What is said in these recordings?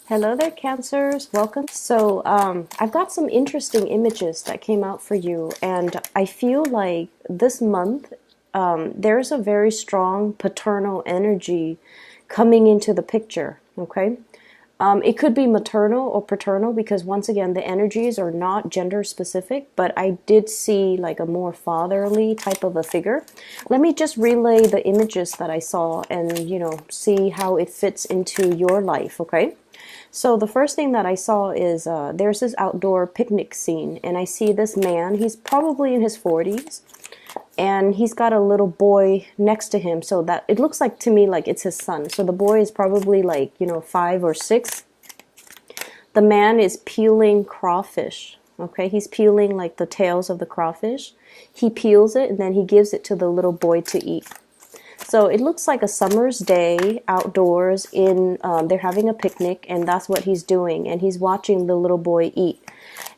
Hello there, Cancers. Welcome. I've got some interesting images that came out for you, and I feel like this month there's a very strong paternal energy coming into the picture. Okay. It could be maternal or paternal because, once again, the energies are not gender specific, but I did see like a more fatherly type of a figure. Let me just relay the images that I saw and, see how it fits into your life, okay? So the first thing that I saw is there's this outdoor picnic scene, and I see this man. He's probably in his 40s, and he's got a little boy next to him, so that it looks like to me like it's his son. So the boy is probably like 5 or 6. The man is peeling crawfish. Okay, he's peeling like the tails of the crawfish. He peels it and then he gives it to the little boy to eat. So it looks like a summer's day outdoors they're having a picnic, and that's what he's doing, and he's watching the little boy eat.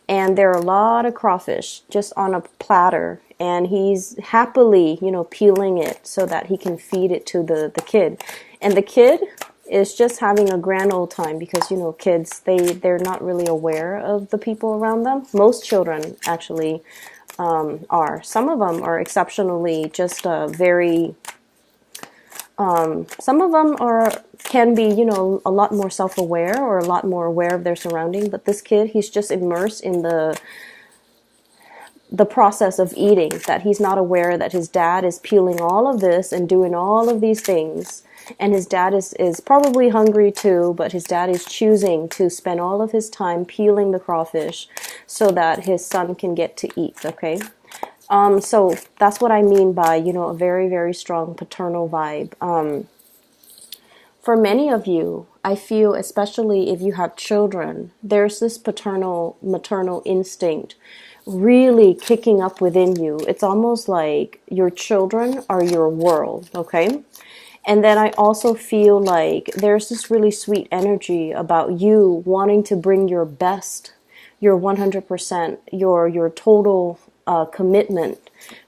And there are a lot of crawfish just on a platter, and he's happily, peeling it so that he can feed it to the kid. And the kid is just having a grand old time because, kids, they're not really aware of the people around them. Most children actually are. Some of them are exceptionally just very... some of them can be, a lot more self-aware or a lot more aware of their surrounding. But this kid, he's just immersed in the process of eating, that he's not aware that his dad is peeling all of this and doing all of these things. And his dad is probably hungry too, but his dad is choosing to spend all of his time peeling the crawfish so that his son can get to eat, okay? So that's what I mean by, a very, very strong paternal vibe. For many of you, I feel, especially if you have children, there's this maternal instinct really kicking up within you. It's almost like your children are your world, okay? And then I also feel like there's this really sweet energy about you wanting to bring your best, your 100%, your total commitment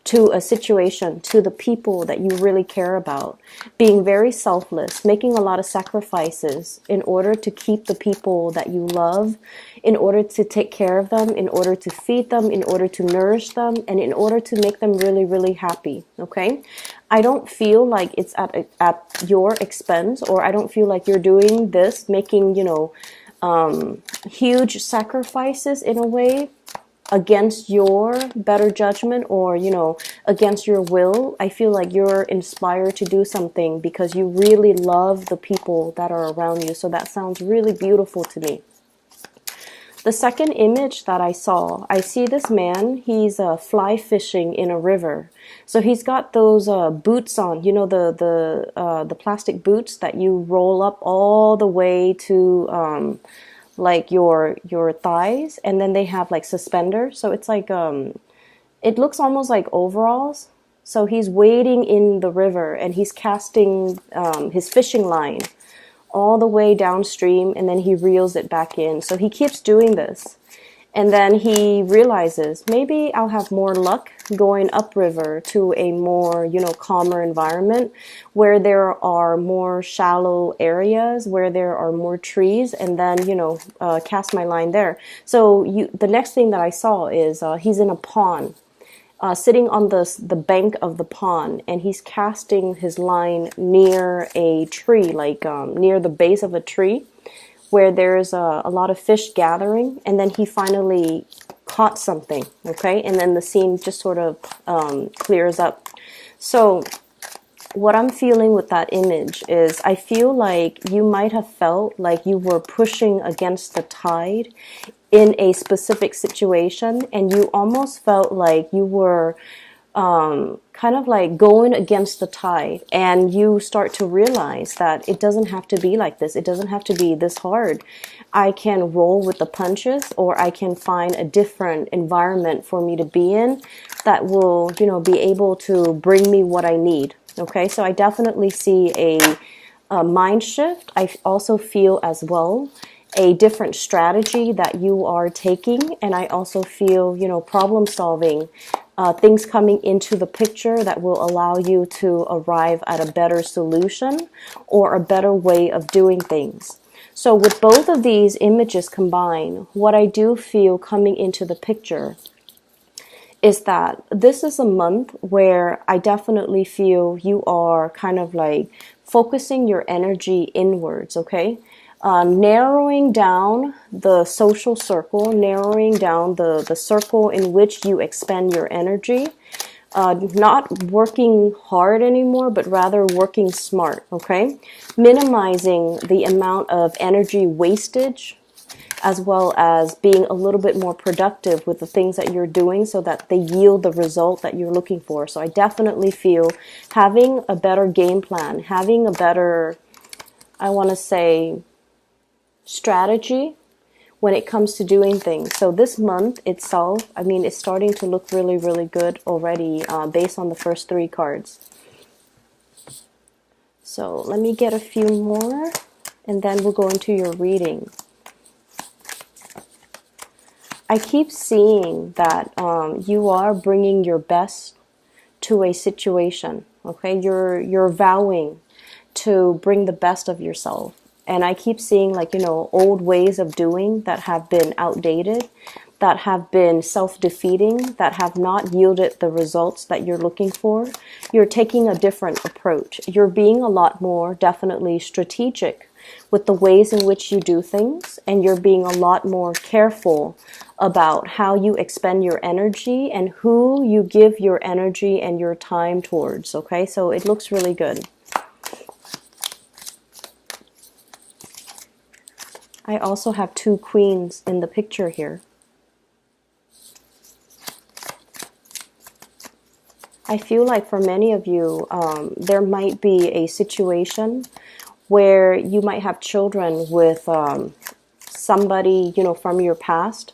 to a situation, to the people that you really care about, being very selfless, making a lot of sacrifices in order to keep the people that you love, in order to take care of them, in order to feed them, in order to nourish them, and in order to make them really, really happy, okay? I don't feel like it's at your expense, or I don't feel like you're doing this, making, huge sacrifices in a way, against your better judgment or, against your will. I feel like you're inspired to do something because you really love the people that are around you. So that sounds really beautiful to me. The second image that I see this man, he's fly fishing in a river. So he's got those boots on, the plastic boots that you roll up all the way to like your thighs, and then they have like suspenders, so it's like it looks almost like overalls. So he's wading in the river and he's casting his fishing line all the way downstream, and then he reels it back in. So he keeps doing this, and then he realizes, maybe I'll have more luck going upriver to a more, calmer environment where there are more shallow areas, where there are more trees, and then, cast my line there. So the next thing that I saw is he's in a pond, sitting on the bank of the pond, and he's casting his line near a tree, like near the base of a tree, where there's a lot of fish gathering, and then he finally caught something, okay? And then the scene just sort of clears up. So what I'm feeling with that image is I feel like you might have felt like you were pushing against the tide in a specific situation, and you almost felt like you were kind of like going against the tide, and you start to realize that it doesn't have to be like this. It doesn't have to be this hard. I can roll with the punches, or I can find a different environment for me to be in that will, be able to bring me what I need. Okay, so I definitely see a mind shift. I also feel as well a different strategy that you are taking, and I also feel, problem solving, things coming into the picture that will allow you to arrive at a better solution or a better way of doing things. So with both of these images combined, what I do feel coming into the picture is that this is a month where I definitely feel you are kind of like focusing your energy inwards, okay? Narrowing down the social circle, narrowing down the circle in which you expend your energy, not working hard anymore, but rather working smart, okay? Minimizing the amount of energy wastage, as well as being a little bit more productive with the things that you're doing so that they yield the result that you're looking for. So I definitely feel having a better game plan, having a better, I want to say, strategy when it comes to doing things. So this month itself, I mean, it's starting to look really, really good already based on the first 3 cards. So let me get a few more and then we'll go into your reading. I keep seeing that you are bringing your best to a situation, okay? You're vowing to bring the best of yourself. And I keep seeing, like, you know, old ways of doing that have been outdated, that have been self-defeating, that have not yielded the results that you're looking for. You're taking a different approach. You're being a lot more definitely strategic with the ways in which you do things, and you're being a lot more careful about how you expend your energy and who you give your energy and your time towards, okay? So it looks really good. I also have 2 queens in the picture here. I feel like for many of you, there might be a situation where you might have children with somebody, you know, from your past,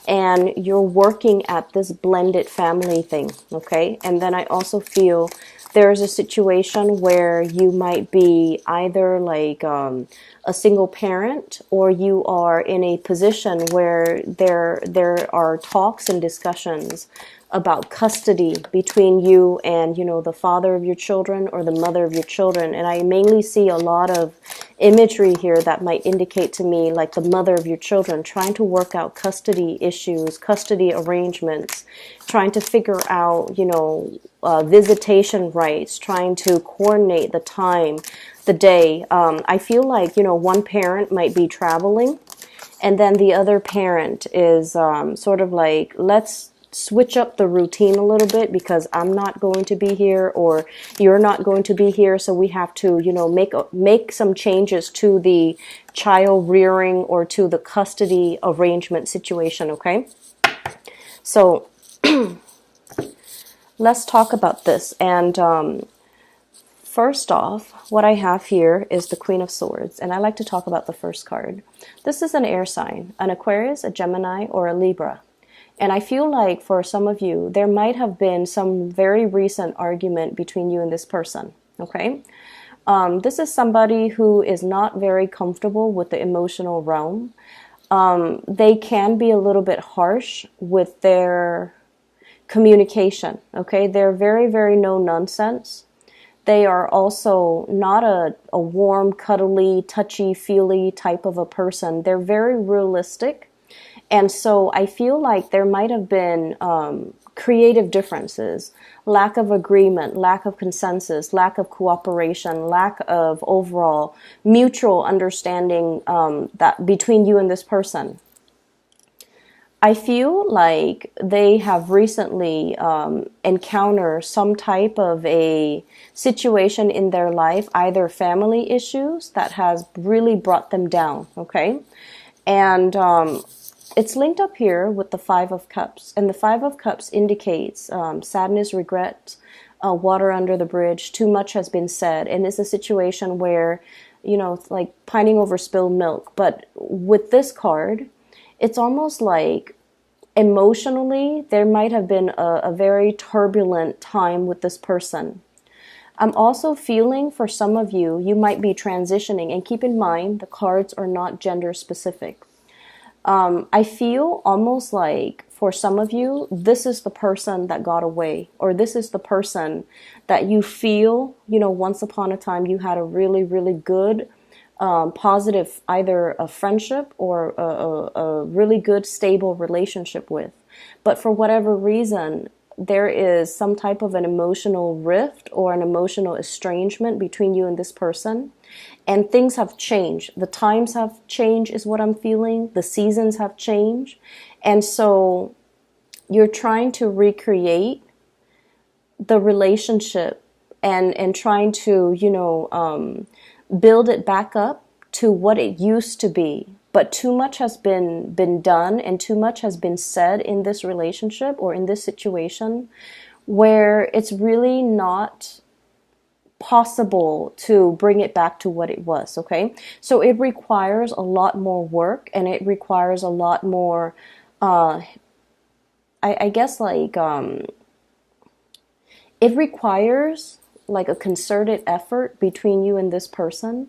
and you're working at this blended family thing, okay? And then I also feel there's a situation where you might be either like a single parent, or you are in a position where there are talks and discussions about custody between you and, you know, the father of your children or the mother of your children. And I mainly see a lot of imagery here that might indicate to me like the mother of your children trying to work out custody issues, custody arrangements, trying to figure out, you know, visitation rights, trying to coordinate the time, the day. I feel like, you know, one parent might be traveling, and then the other parent is sort of like, let's switch up the routine a little bit because I'm not going to be here or you're not going to be here, so we have to, you know, make some changes to the child rearing or to the custody arrangement situation, okay? So let's talk about this. And first off, what I have here is the Queen of Swords, and I like to talk about the first card. This is an air sign, an Aquarius, a Gemini, or a Libra. And I feel like for some of you, there might have been some very recent argument between you and this person, okay? This is somebody who is not very comfortable with the emotional realm. They can be a little bit harsh with their communication, okay? They're very, very no nonsense. They are also not a warm, cuddly, touchy-feely type of a person. They're very realistic. And so I feel like there might have been creative differences, lack of agreement, lack of consensus, lack of cooperation, lack of overall mutual understanding that between you and this person. I feel like they have recently encountered some type of a situation in their life, either family issues that has really brought them down, okay? And it's linked up here with the Five of Cups. And the Five of Cups indicates sadness, regret, water under the bridge, too much has been said. And it's a situation where, you know, it's like pining over spilled milk. But with this card, it's almost like emotionally, there might have been a very turbulent time with this person. I'm also feeling for some of you, you might be transitioning. And keep in mind, the cards are not gender specific. I feel almost like for some of you, this is the person that got away, or this is the person that you feel, you know, once upon a time you had a really, really good positive, either a friendship or a really good, stable relationship with. But for whatever reason, there is some type of an emotional rift or an emotional estrangement between you and this person. And things have changed. The times have changed is what I'm feeling. The seasons have changed. And so you're trying to recreate the relationship and trying to, build it back up to what it used to be. But too much has been done and too much has been said in this relationship or in this situation where it's really not possible to bring it back to what it was, okay? So it requires a lot more work, and it requires a lot more, I guess, it requires like a concerted effort between you and this person.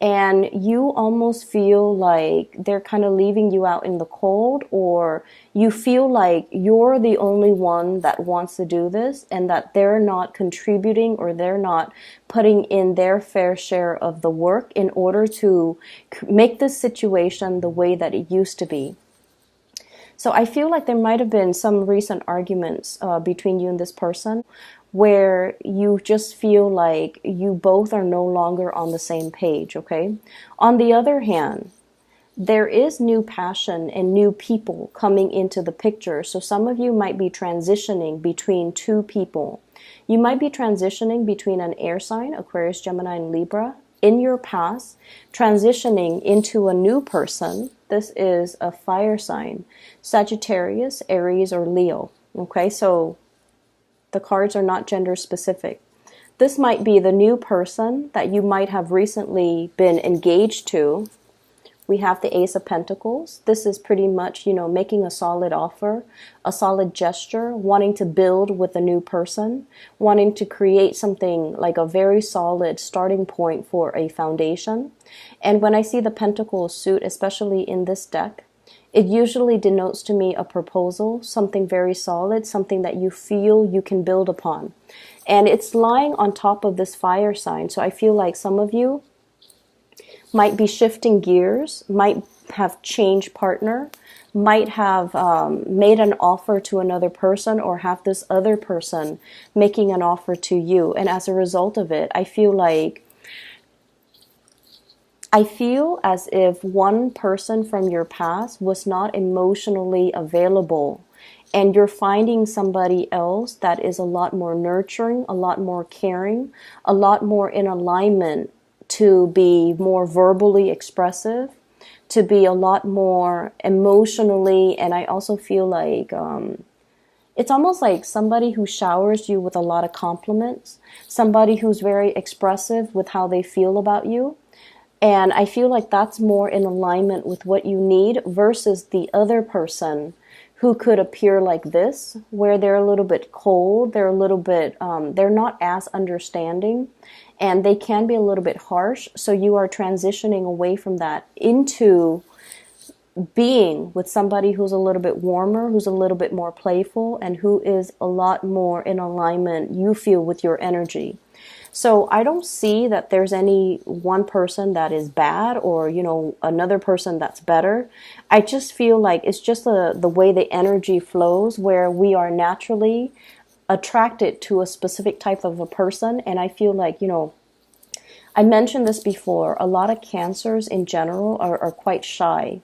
And you almost feel like they're kind of leaving you out in the cold, or you feel like you're the only one that wants to do this and that they're not contributing or they're not putting in their fair share of the work in order to make this situation the way that it used to be. So I feel like there might have been some recent arguments between you and this person where you just feel like you both are no longer on the same page, okay? On the other hand, there is new passion and new people coming into the picture. So some of you might be transitioning between two people. You might be transitioning between an air sign, Aquarius, Gemini, and Libra, in your past, transitioning into a new person. This is a fire sign, Sagittarius, Aries, or Leo, okay? So the cards are not gender specific. This might be the new person that you might have recently been engaged to. We have the Ace of Pentacles. This is pretty much, making a solid offer, a solid gesture, wanting to build with a new person, wanting to create something like a very solid starting point for a foundation. And when I see the Pentacles suit, especially in this deck, it usually denotes to me a proposal, something very solid, something that you feel you can build upon. And it's lying on top of this fire sign. So I feel like some of you might be shifting gears, might have changed partner, might have made an offer to another person, or have this other person making an offer to you. And as a result of it, I feel as if one person from your past was not emotionally available, and you're finding somebody else that is a lot more nurturing, a lot more caring, a lot more in alignment to be more verbally expressive, to be a lot more emotionally. And I also feel like it's almost like somebody who showers you with a lot of compliments, somebody who's very expressive with how they feel about you. And I feel like that's more in alignment with what you need versus the other person who could appear like this, where they're a little bit cold, they're a little bit, they're not as understanding, and they can be a little bit harsh. So you are transitioning away from that into being with somebody who's a little bit warmer, who's a little bit more playful, and who is a lot more in alignment, you feel, with your energy. So I don't see that there's any one person that is bad or, another person that's better. I just feel like it's just the way the energy flows, where we are naturally attracted to a specific type of a person. And I feel like, I mentioned this before, a lot of Cancers in general are quite shy.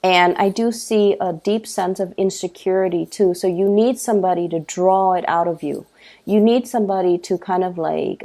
And I do see a deep sense of insecurity too. So you need somebody to draw it out of you. You need somebody to kind of like,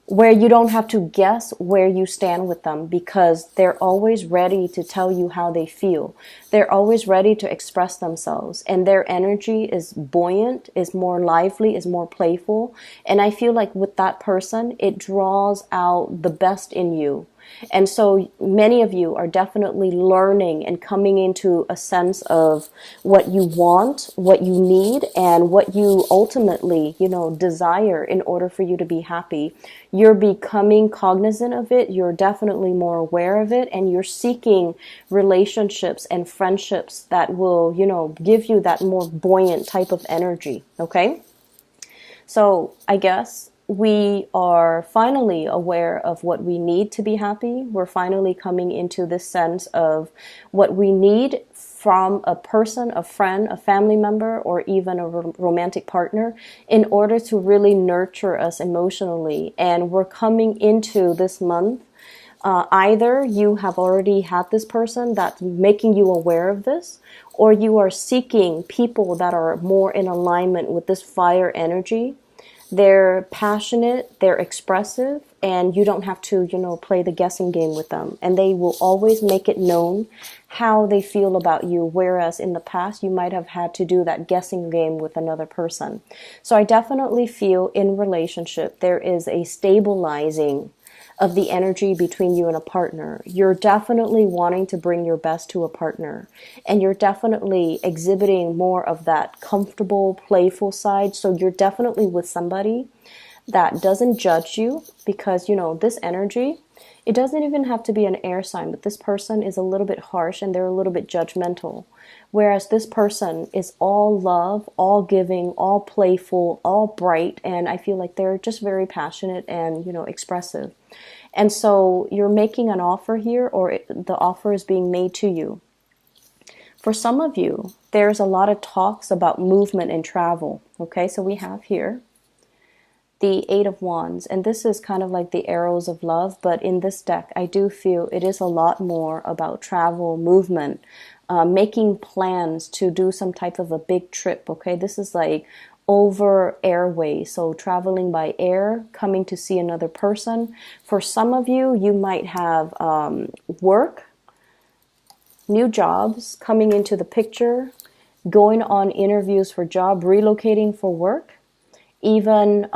where you don't have to guess where you stand with them, because they're always ready to tell you how they feel. They're always ready to express themselves, and their energy is buoyant, is more lively, is more playful. And I feel like with that person, it draws out the best in you. And so many of you are definitely learning and coming into a sense of what you want, what you need, and what you ultimately, desire in order for you to be happy. You're becoming cognizant of it. You're definitely more aware of it, and you're seeking relationships and friendships that will, give you that more buoyant type of energy. Okay? So I guess we are finally aware of what we need to be happy. We're finally coming into this sense of what we need from a person, a friend, a family member, or even a romantic partner in order to really nurture us emotionally. And we're coming into this month. Either you have already had this person that's making you aware of this, or you are seeking people that are more in alignment with this fire energy. They're passionate, they're expressive, and you don't have to, play the guessing game with them. And they will always make it known how they feel about you, whereas in the past you might have had to do that guessing game with another person. So I definitely feel in relationship there is a stabilizing of the energy between you and a partner. You're definitely wanting to bring your best to a partner, and you're definitely exhibiting more of that comfortable, playful side. So you're definitely with somebody that doesn't judge you, because this energy, it doesn't even have to be an air sign, but this person is a little bit harsh and they're a little bit judgmental. Whereas this person is all love, all giving, all playful, all bright, and I feel like they're just very passionate and, expressive. And so you're making an offer here, or the offer is being made to you. For some of you, there's a lot of talks about movement and travel. Okay, so we have here the Eight of Wands, and this is kind of like the arrows of love, but in this deck, I do feel it is a lot more about travel, movement, making plans to do some type of a big trip. Okay, this is like over airways, so traveling by air, coming to see another person. For some of you, you might have work, new jobs coming into the picture, going on interviews for job, relocating for work, even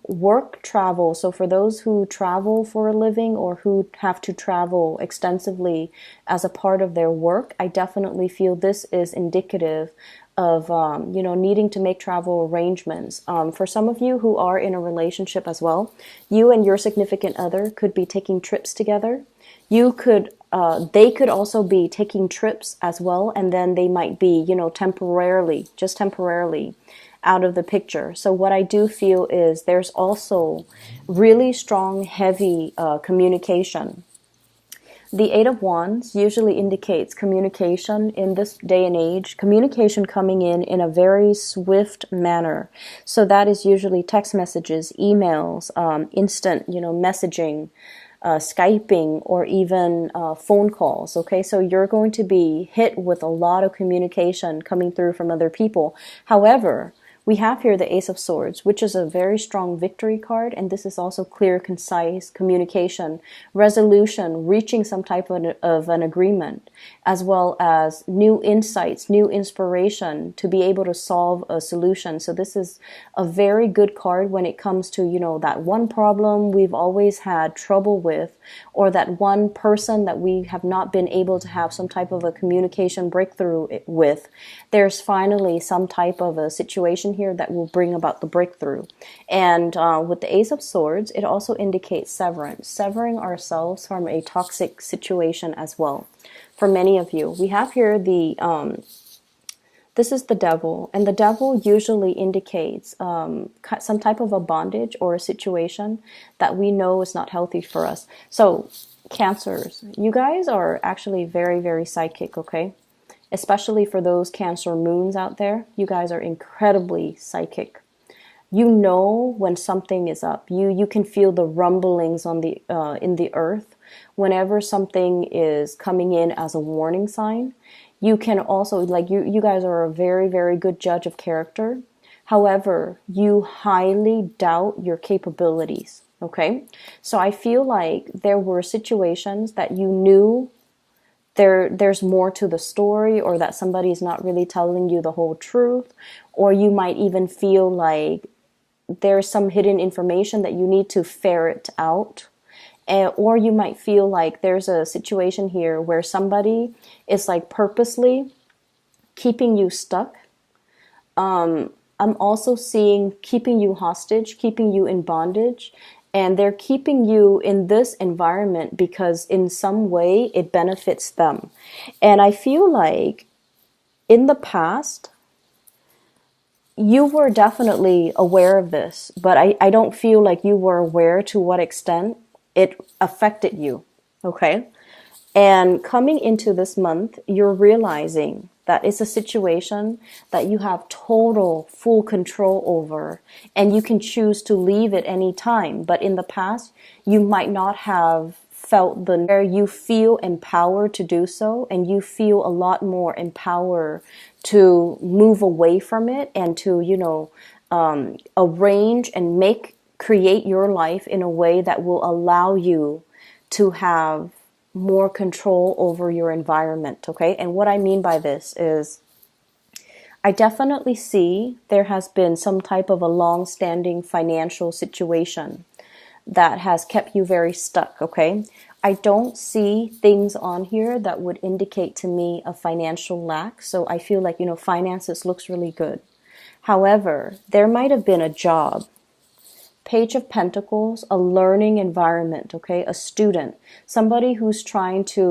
work travel. So for those who travel for a living or who have to travel extensively as a part of their work, I definitely feel this is indicative of needing to make travel arrangements. For some of you who are in a relationship as well, you and your significant other could be taking trips together. They could also be taking trips as well, and then they might be, temporarily out of the picture. So what I do feel is there's also really strong, heavy communication. The Eight of Wands usually indicates communication in this day and age, communication coming in a very swift manner. So that is usually text messages, emails, instant, messaging, Skyping, or even phone calls. Okay, so you're going to be hit with a lot of communication coming through from other people. However, we have here the Ace of Swords, which is a very strong victory card, and this is also clear, concise communication, resolution, reaching some type of an agreement, as well as new insights, new inspiration to be able to solve a solution. So this is a very good card when it comes to, that one problem we've always had trouble with, or that one person that we have not been able to have some type of a communication breakthrough with. There's finally some type of a situation here that will bring about the breakthrough. And with the Ace of Swords, it also indicates severance, severing ourselves from a toxic situation as well. For many of you, we have here this is the Devil, and the Devil usually indicates some type of a bondage or a situation that we know is not healthy for us. So Cancers, you guys are actually very, very psychic, okay? Especially for those Cancer moons out there, you guys are incredibly psychic. You know when something is up. You can feel the rumblings on the in the earth whenever something is coming in as a warning sign. You can also, you guys are a very, very good judge of character. However, you highly doubt your capabilities, okay? So I feel like there were situations that you knew there's more to the story, or that somebody is not really telling you the whole truth, or you might even feel like there's some hidden information that you need to ferret out. Or you might feel like there's a situation here where somebody is purposely keeping you stuck. I'm also seeing keeping you hostage, keeping you in bondage. And they're keeping you in this environment because in some way it benefits them. And I feel like in the past, you were definitely aware of this, but I don't feel like you were aware to what extent it affected you. Okay. And coming into this month, you're realizing that it's a situation that you have total, full control over, and you can choose to leave it any time. But in the past, you might not have felt where you feel empowered to do so, and you feel a lot more empowered to move away from it and to, arrange and create your life in a way that will allow you to have more control over your environment, okay? And what I mean by this is I definitely see there has been some type of a long-standing financial situation that has kept you very stuck, okay? I don't see things on here that would indicate to me a financial lack, so I feel like, finances looks really good. However, there might have been a job, Page of Pentacles, a learning environment, okay? A student, somebody who's trying to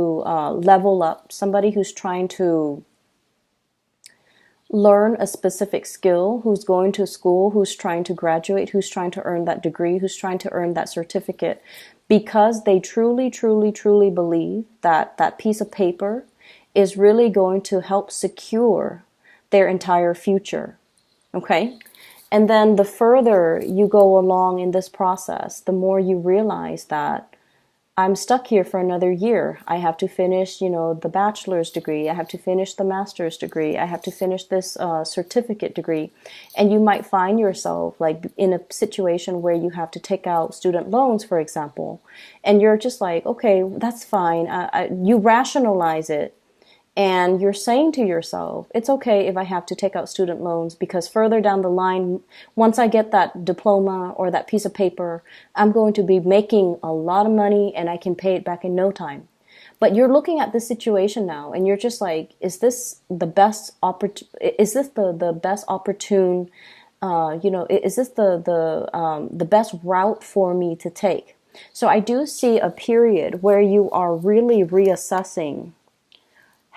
level up, somebody who's trying to learn a specific skill, who's going to school, who's trying to graduate, who's trying to earn that degree, who's trying to earn that certificate, because they truly, truly, truly believe that that piece of paper is really going to help secure their entire future, okay? And then the further you go along in this process, the more you realize that I'm stuck here for another year. I have to finish, the bachelor's degree. I have to finish the master's degree. I have to finish this certificate degree. And you might find yourself like in a situation where you have to take out student loans, for example. And you're just like, okay, that's fine. You rationalize it. And you're saying to yourself, it's okay if I have to take out student loans because further down the line, once I get that diploma or that piece of paper, I'm going to be making a lot of money and I can pay it back in no time. But you're looking at this situation now and you're just like, is this the best is this the best opportune, is this the best route for me to take? So I do see a period where you are really reassessing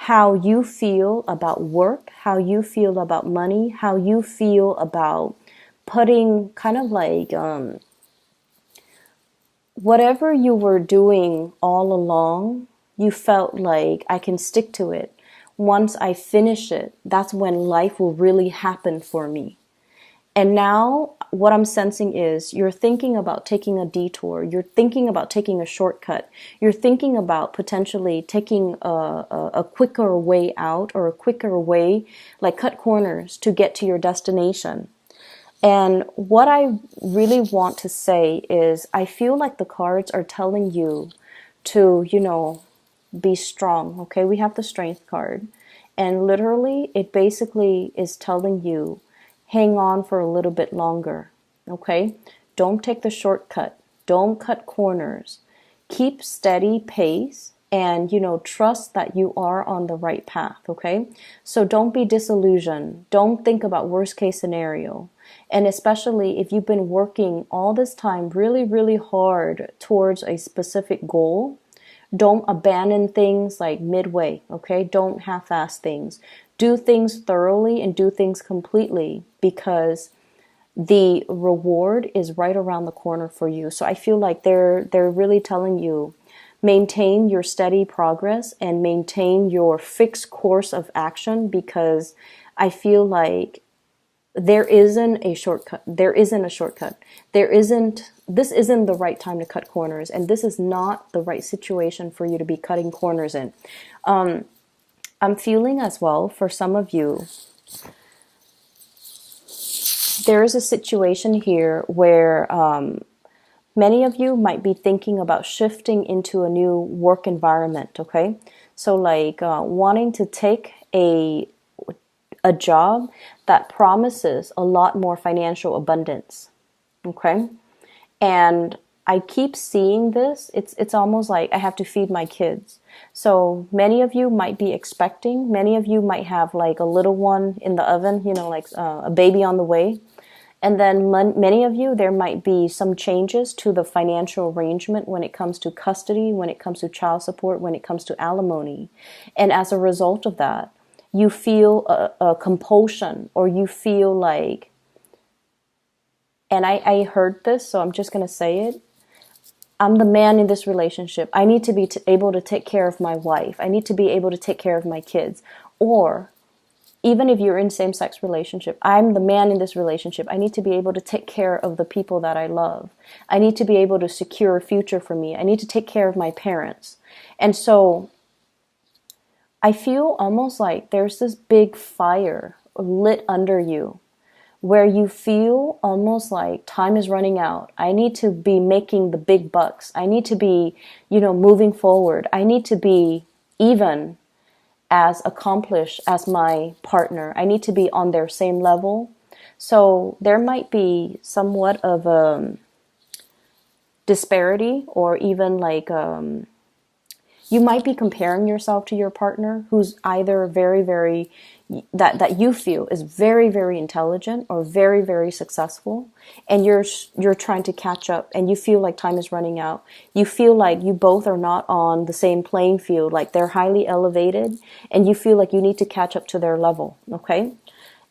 how you feel about work, how you feel about money, how you feel about putting kind of like whatever you were doing all along, you felt like I can stick to it. Once I finish it, that's when life will really happen for me. And now what I'm sensing is you're thinking about taking a detour. You're thinking about taking a shortcut. You're thinking about potentially taking a quicker way out or a quicker way, like cut corners to get to your destination. And what I really want to say is I feel like the cards are telling you to, be strong. Okay, we have the Strength card. And literally, it basically is telling you, hang on for a little bit longer, okay? Don't take the shortcut. Don't cut corners. Keep steady pace and, trust that you are on the right path, okay? So don't be disillusioned. Don't think about worst case scenario. And especially if you've been working all this time really, really hard towards a specific goal, don't abandon things like midway, okay? Don't half-ass things. Do things thoroughly and do things completely because the reward is right around the corner for you. So I feel like they're really telling you, maintain your steady progress and maintain your fixed course of action because I feel like there isn't a shortcut. There isn't a shortcut. This isn't the right time to cut corners, and this is not the right situation for you to be cutting corners in. I'm feeling as well, for some of you, there is a situation here where many of you might be thinking about shifting into a new work environment, okay? So like wanting to take a job that promises a lot more financial abundance, okay? And I keep seeing this. It's almost like I have to feed my kids. So many of you might be expecting, many of you might have like a little one in the oven, like a baby on the way. And then many of you, there might be some changes to the financial arrangement when it comes to custody, when it comes to child support, when it comes to alimony. And as a result of that, you feel a compulsion, or you feel like, and I heard this, so I'm just going to say it. I'm the man in this relationship. I need to be able to take care of my wife. I need to be able to take care of my kids. Or even if you're in same-sex relationship, I'm the man in this relationship. I need to be able to take care of the people that I love. I need to be able to secure a future for me. I need to take care of my parents. And so I feel almost like there's this big fire lit under you, where you feel almost like time is running out. I need to be making the big bucks. I need to be, moving forward. I need to be even as accomplished as my partner. I need to be on their same level. So there might be somewhat of a disparity, or even like you might be comparing yourself to your partner, who's either very, very, that you feel is very, very intelligent or very, very successful, and you're trying to catch up, and you feel like time is running out. You feel like you both are not on the same playing field, like they're highly elevated, and you feel like you need to catch up to their level, okay?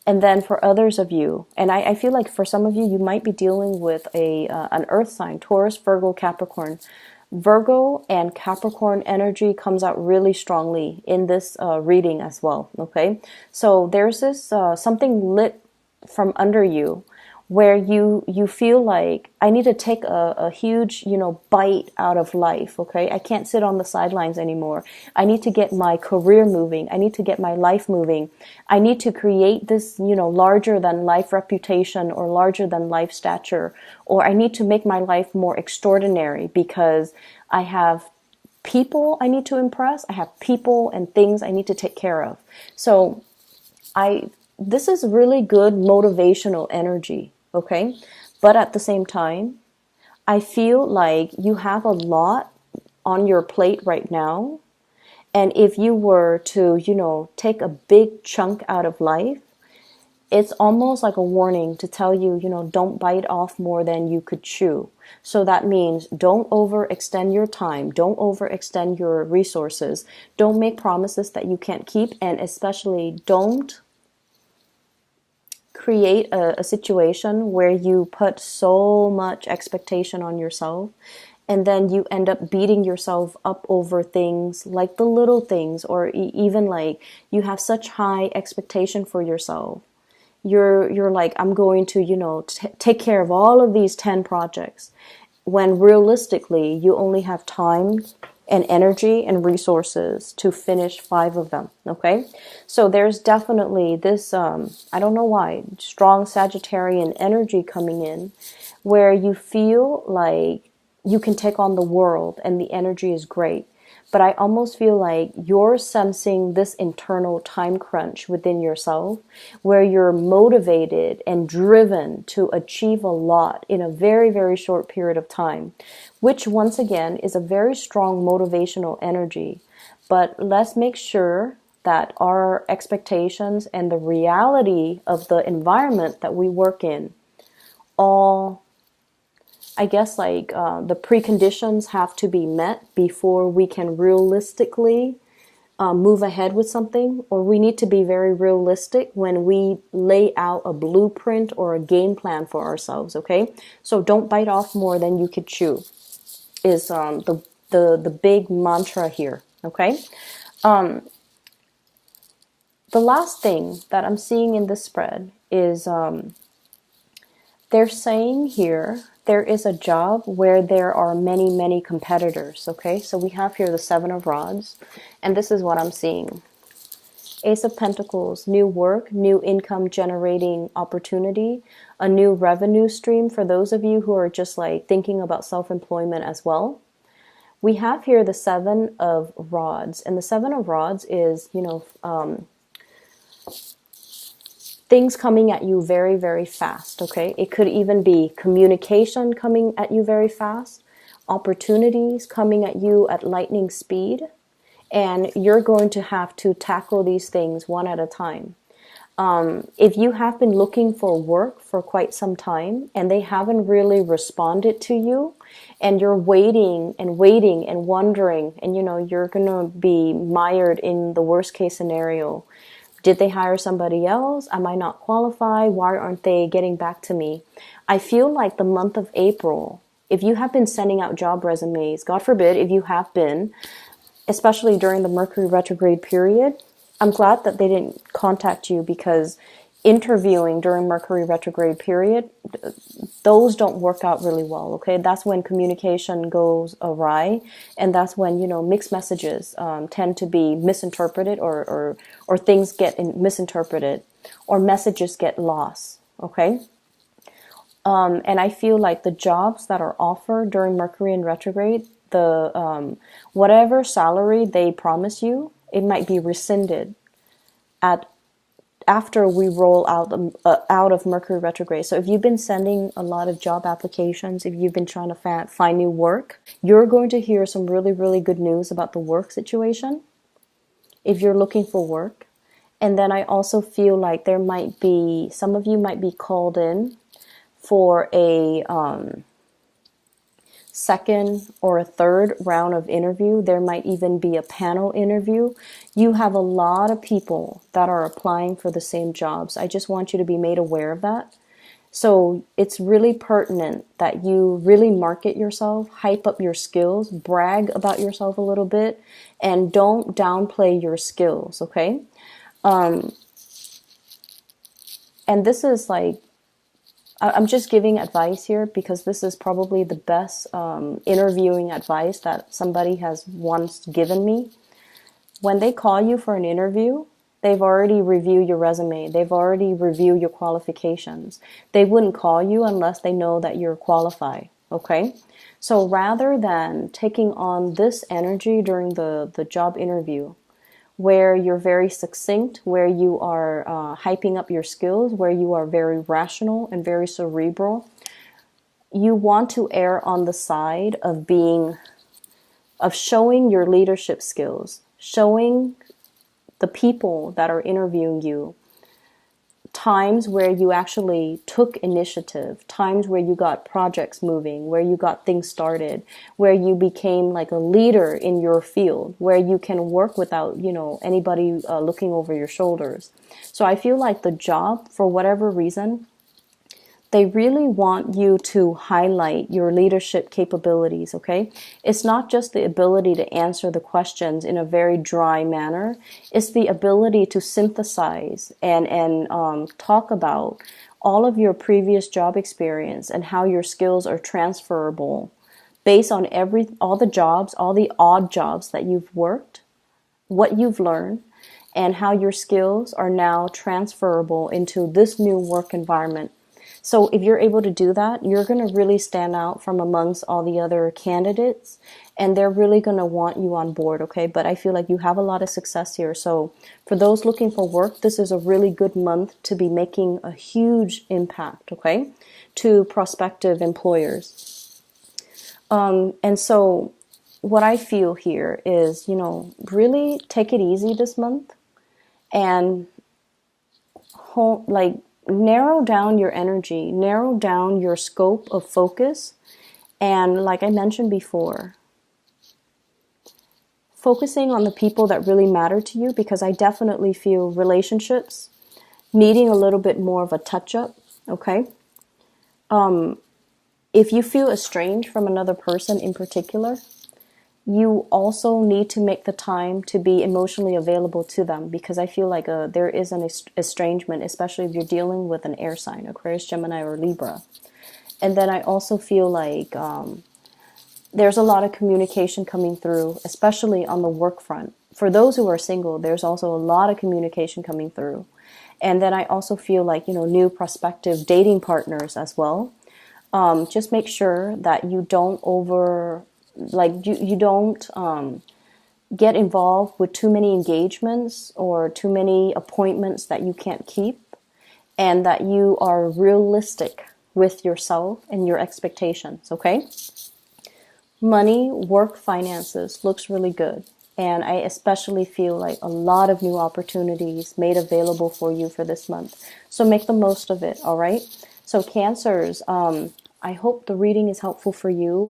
And then for others of you, and I feel like for some of you, you might be dealing with an earth sign, Taurus, Virgo, Capricorn. Virgo and Capricorn energy comes out really strongly in this reading as well, okay? So there's this something lit from under you, where you feel like, I need to take a huge, bite out of life, okay? I can't sit on the sidelines anymore. I need to get my career moving. I need to get my life moving. I need to create this, larger than life reputation, or larger than life stature, or I need to make my life more extraordinary, because I have people I need to impress. I have people and things I need to take care of. So this is really good motivational energy, okay? But at the same time, I feel like you have a lot on your plate right now. And if you were to, take a big chunk out of life, it's almost like a warning to tell you, don't bite off more than you could chew. So that means don't overextend your time. Don't overextend your resources. Don't make promises that you can't keep. And especially don't create a situation where you put so much expectation on yourself, and then you end up beating yourself up over things like the little things, or even like you have such high expectation for yourself. You're like, I'm going to, take care of all of these 10 projects, when realistically you only have time and energy and resources to finish 5 of them, okay? So there's definitely this, I don't know why, strong Sagittarian energy coming in, where you feel like you can take on the world and the energy is great. But I almost feel like you're sensing this internal time crunch within yourself, where you're motivated and driven to achieve a lot in a very, very short period of time, which once again is a very strong motivational energy. But let's make sure that our expectations and the reality of the environment that we work in all, I guess, like the preconditions have to be met before we can realistically move ahead with something, or we need to be very realistic when we lay out a blueprint or a game plan for ourselves, okay? So don't bite off more than you could chew is the big mantra here, okay? The last thing that I'm seeing in this spread is they're saying here, there is a job where there are many, many competitors, okay? So we have here the 7 of Rods, and this is what I'm seeing. Ace of Pentacles, new work, new income generating opportunity, a new revenue stream for those of you who are just like thinking about self-employment as well. We have here the 7 of Rods, and the 7 of Rods is, things coming at you very, very fast, okay? It could even be communication coming at you very fast, opportunities coming at you at lightning speed, and you're going to have to tackle these things one at a time. If you have been looking for work for quite some time and they haven't really responded to you, and you're waiting and waiting and wondering, and you're going to be mired in the worst case scenario, Did they hire somebody else? Am I not qualified? Why aren't they getting back to me? I feel like the month of April, if you have been sending out job resumes, God forbid, if you have been, especially during the Mercury retrograde period, I'm glad that they didn't contact you, because interviewing during Mercury retrograde period, those don't work out really well. Okay, that's when communication goes awry, and that's when, you know, mixed messages tend to be misinterpreted, or things get misinterpreted, or messages get lost. Okay. And I feel like the jobs that are offered during Mercury in retrograde, the whatever salary they promise you, it might be rescinded at after we roll out of Mercury retrograde. So if you've been sending a lot of job applications, if you've been trying to find new work, you're going to hear some really, really good news about the work situation if you're looking for work. And then I also feel like there might be, some of you might be called in for a second or a third round of interview. There might even be a panel interview. You have a lot of people that are applying for the same jobs. I just want you to be made aware of that. So it's really pertinent that you really market yourself, hype up your skills, brag about yourself a little bit, and don't downplay your skills, okay? And this is like, I'm just giving advice here because this is probably the best interviewing advice that somebody has once given me. When they call you for an interview, they've already reviewed your resume. They've already reviewed your qualifications. They wouldn't call you unless they know that you're qualified, okay? So rather than taking on this energy during the job interview, where you're very succinct, where you are hyping up your skills, where you are very rational and very cerebral, you want to err on the side of showing your leadership skills, showing the people that are interviewing you times where you actually took initiative, times where you got projects moving, where you got things started, where you became like a leader in your field, where you can work without, you know, anybody looking over your shoulders. So I feel like the job, for whatever reason, they really want you to highlight your leadership capabilities, okay? It's not just the ability to answer the questions in a very dry manner. It's the ability to synthesize and talk about all of your previous job experience and how your skills are transferable based on all the jobs, all the odd jobs that you've worked, what you've learned, and how your skills are now transferable into this new work environment. So if you're able to do that, you're going to really stand out from amongst all the other candidates, and they're really going to want you on board, okay? But I feel like you have a lot of success here. So for those looking for work, this is a really good month to be making a huge impact, okay, to prospective employers. And so what I feel here is, you know, really take it easy this month and narrow down your energy, narrow down your scope of focus. And like I mentioned before, focusing on the people that really matter to you, because I definitely feel relationships needing a little bit more of a touch-up, okay? If you feel estranged from another person in particular, you also need to make the time to be emotionally available to them, because I feel like there is an estrangement, especially if you're dealing with an air sign, Aquarius, Gemini, or Libra. And then I also feel like there's a lot of communication coming through, especially on the work front. For those who are single, there's also a lot of communication coming through. And then I also feel like, you know, new prospective dating partners as well. Just make sure that you don't you don't get involved with too many engagements or too many appointments that you can't keep, and that you are realistic with yourself and your expectations, okay? Money, work, finances looks really good. And I especially feel like a lot of new opportunities made available for you for this month. So make the most of it, all right? So Cancers, I hope the reading is helpful for you.